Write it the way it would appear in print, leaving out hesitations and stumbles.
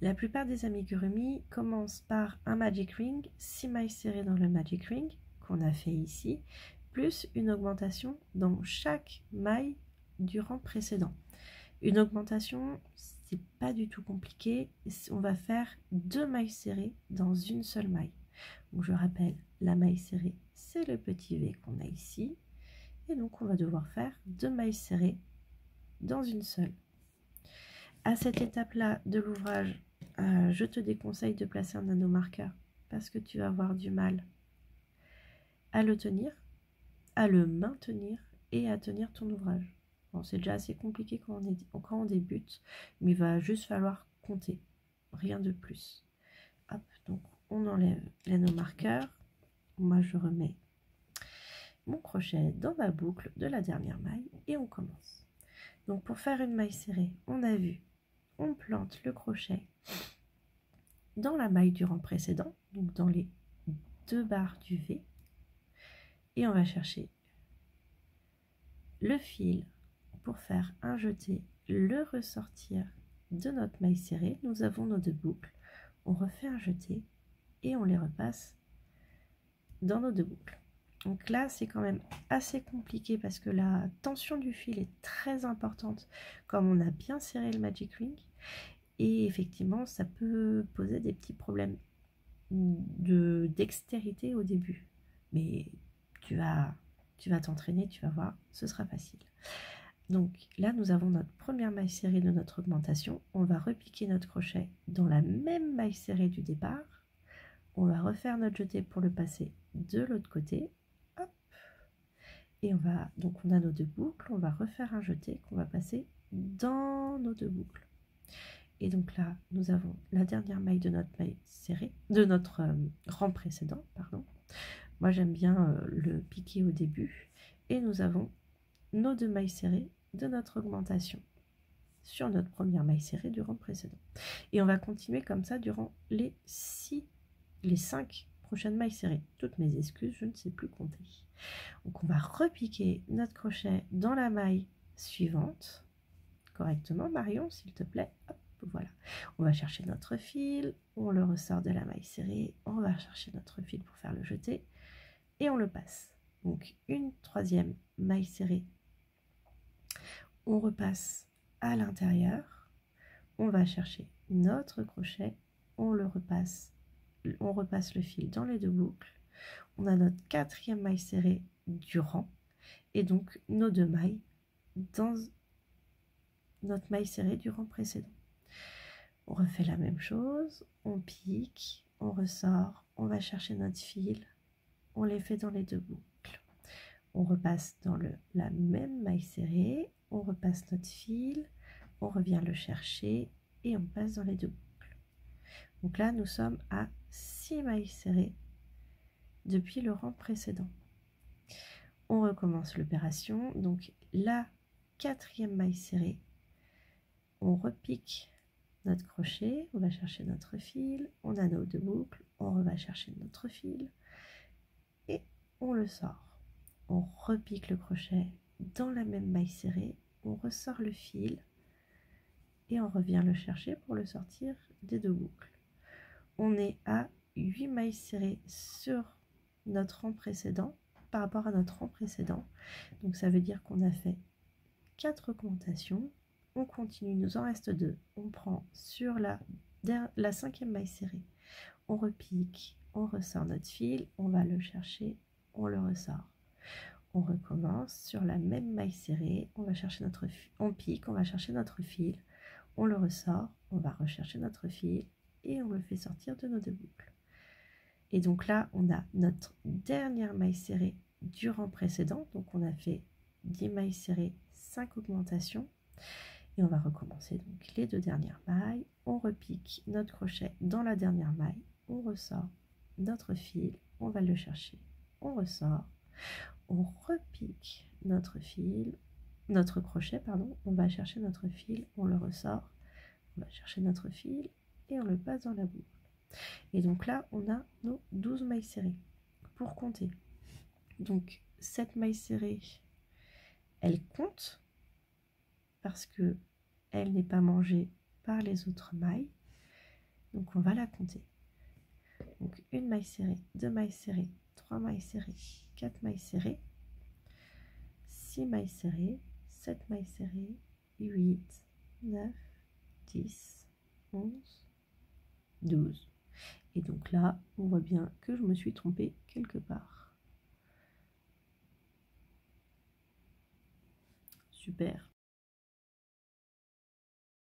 La plupart des amigurumi commencent par un magic ring, 6 mailles serrées dans le magic ring qu'on a fait ici, plus une augmentation dans chaque maille du rang précédent. Une augmentation, c'est pas du tout compliqué, on va faire 2 mailles serrées dans une seule maille. Donc je rappelle, la maille serrée, c'est le petit V qu'on a ici, et donc on va devoir faire 2 mailles serrées dans une seule. À cette étape-là de l'ouvrage, je te déconseille de placer un nanomarqueur parce que tu vas avoir du mal à le tenir, à le maintenir et à tenir ton ouvrage. Bon, c'est déjà assez compliqué quand on débute, mais il va juste falloir compter, rien de plus. Hop, donc on enlève les nanomarqueurs. Moi, je remets mon crochet dans ma boucle de la dernière maille et on commence. Donc pour faire une maille serrée, on a vu, on plante le crochet dans la maille du rang précédent, donc dans les 2 barres du V, et on va chercher le fil pour faire un jeté, le ressortir de notre maille serrée. Nous avons nos 2 boucles, on refait un jeté et on les repasse dans nos 2 boucles. Donc là, c'est quand même assez compliqué parce que la tension du fil est très importante comme on a bien serré le magic ring. Et effectivement, ça peut poser des petits problèmes de dextérité au début. Mais tu vas t'entraîner, tu vas voir, ce sera facile. Donc là, nous avons notre première maille serrée de notre augmentation. On va repiquer notre crochet dans la même maille serrée du départ. On va refaire notre jeté pour le passer de l'autre côté. Hop. Et on a nos 2 boucles. On va refaire un jeté qu'on va passer dans nos 2 boucles. Et donc là, nous avons la dernière maille de notre maille serrée, de notre rang précédent, pardon. Moi, j'aime bien le piquer au début. Et nous avons nos 2 mailles serrées de notre augmentation sur notre première maille serrée du rang précédent. Et on va continuer comme ça durant les 5 prochaines mailles serrées. Toutes mes excuses, je ne sais plus compter. Donc on va repiquer notre crochet dans la maille suivante, correctement, Marion, s'il te plaît. Hop. Voilà, on va chercher notre fil, on le ressort de la maille serrée, on va chercher notre fil pour faire le jeté et on le passe. Donc une 3e maille serrée, on repasse à l'intérieur, on va chercher notre crochet, on repasse le fil dans les 2 boucles, on a notre 4e maille serrée du rang et donc nos 2 mailles dans notre maille serrée du rang précédent. On refait la même chose, on pique, on ressort, on va chercher notre fil, on les fait dans les 2 boucles. On repasse dans la même maille serrée, on repasse notre fil, on revient le chercher et on passe dans les 2 boucles. Donc là, nous sommes à 6 mailles serrées depuis le rang précédent. On recommence l'opération, donc la 4e maille serrée, on repique notre crochet, on va chercher notre fil, on a nos 2 boucles, on va chercher notre fil et on le sort. On repique le crochet dans la même maille serrée, on ressort le fil et on revient le chercher pour le sortir des 2 boucles. On est à 8 mailles serrées sur notre rang précédent, par rapport à notre rang précédent. Donc ça veut dire qu'on a fait 4 augmentations. On continue, il nous en reste 2. On prend sur la 5e maille serrée, on repique, on ressort notre fil, on va le chercher, on le ressort. On recommence sur la même maille serrée, on va chercher on pique, on va chercher notre fil, on le ressort, on va rechercher notre fil et on le fait sortir de nos 2 boucles. Et donc là, on a notre dernière maille serrée du rang précédent, donc on a fait 10 mailles serrées, 5 augmentations. Et on va recommencer donc les 2 dernières mailles, on repique notre crochet dans la dernière maille, on ressort notre fil, on va le chercher, on ressort, on repique notre crochet, on va chercher notre fil, on le ressort, on va chercher notre fil et on le passe dans la boucle. Et donc là, on a nos 12 mailles serrées pour compter. Donc cette maille serrée, elle compte parce que elle n'est pas mangée par les autres mailles. Donc on va la compter. Donc une maille serrée, 2 mailles serrées, 3 mailles serrées, 4 mailles serrées, 6 mailles serrées, 7 mailles serrées, 8, 9, 10, 11, 12. Et donc là, on voit bien que je me suis trompée quelque part. Super.